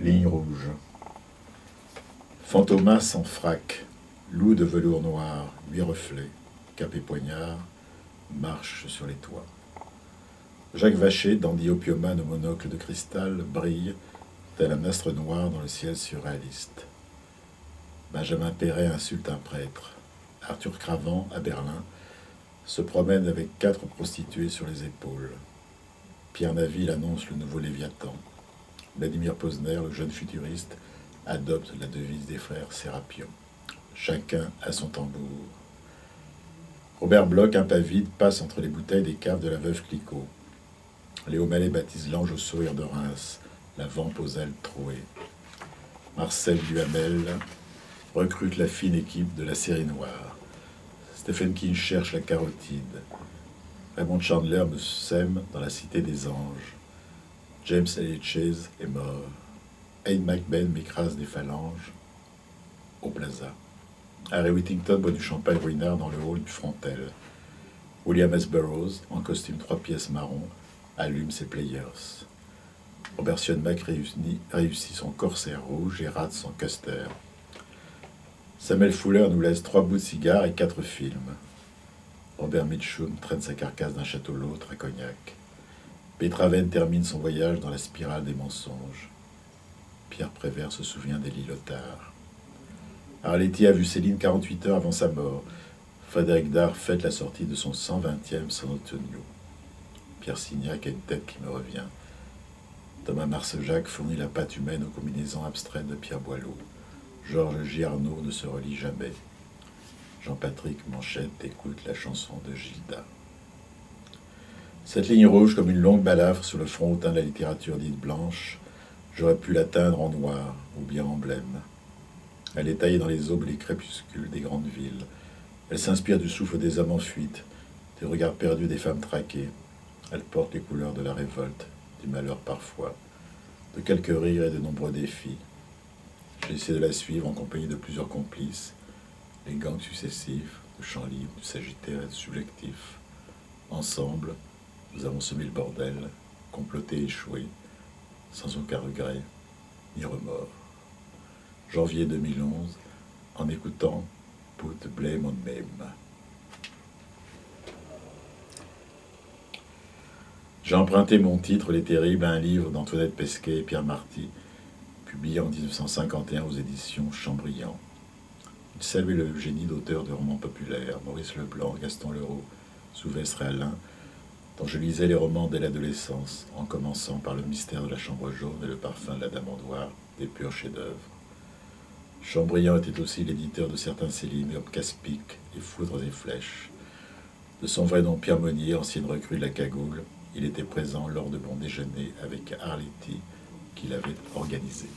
Ligne rouge. Fantomas en frac, loup de velours noir, 8 reflets, cap et poignard, marche sur les toits. Jacques Vacher, dandy opiomane au monocle de cristal, brille, tel un astre noir dans le ciel surréaliste. Benjamin Perret insulte un prêtre. Arthur Cravant, à Berlin, se promène avec 4 prostituées sur les épaules. Pierre Naville annonce le nouveau Léviathan. Vladimir Posner, le jeune futuriste, adopte la devise des frères Sérapion. Chacun a son tambour. Robert Bloch, impavide, passe entre les bouteilles des caves de la veuve Clicquot. Léo Mallet baptise l'ange au sourire de Reims, la vampe aux ailes trouées. Marcel Duhamel recrute la fine équipe de la série noire. Stephen King cherche la carotide. Raymond Chandler me sème dans la cité des anges. James Elliott Chase est mort. Aid McBain m'écrase des phalanges au plaza. Harry Whittington boit du champagne ruinard dans le hall du Frontel. William S. Burroughs, en costume 3 pièces marron, allume ses players. Robert Sionmac réussit son corsaire rouge et rate son Custer. Samuel Fuller nous laisse 3 bouts de cigares et 4 films. Robert Mitchum traîne sa carcasse d'un château l'autre à Cognac. Beethoven termine son voyage dans la spirale des mensonges. Pierre Prévert se souvient d'Élie Lothar. Arletty a vu Céline 48 heures avant sa mort. Frédéric Dard fête la sortie de son 120e San Antonio. Pierre Signac a une tête qui me revient. Thomas Marcejac fournit la pâte humaine aux combinaisons abstraites de Pierre Boileau. Georges Giarno ne se relie jamais. Jean-Patrick Manchette écoute la chanson de Gilda. Cette ligne rouge comme une longue balafre sur le front hautain de la littérature dite blanche, j'aurais pu l'atteindre en noir ou bien en blême. Elle est taillée dans les aubes et les crépuscules des grandes villes. Elle s'inspire du souffle des hommes en fuite, des regards perdus des femmes traquées. Elle porte les couleurs de la révolte, du malheur parfois, de quelques rires et de nombreux défis. J'ai essayé de la suivre en compagnie de plusieurs complices, les gangs successifs, de champs libres, du Sagittaire et du Subjectif. Ensemble, nous avons semé le bordel, comploté et échoué, sans aucun regret ni remords. Janvier 2011, en écoutant Put Blame on Name. J'ai emprunté mon titre Les Terribles à un livre d'Antoinette Pesquet et Pierre Marty, publié en 1951 aux éditions Chambriand. Il saluait le génie d'auteurs de romans populaires, Maurice Leblanc, Gaston Leroux, Souvestre et Alain, dont je lisais les romans dès l'adolescence, en commençant par Le mystère de la chambre jaune et Le parfum de la dame en noir, des purs chefs-d'œuvre. Chambriand était aussi l'éditeur de certains Céline, comme Casse-Pique et Foudres et Flèches. De son vrai nom Pierre Monnier, ancienne recrue de la Cagoule, il était présent lors de mon déjeuner avec Arletty, qu'il avait organisé.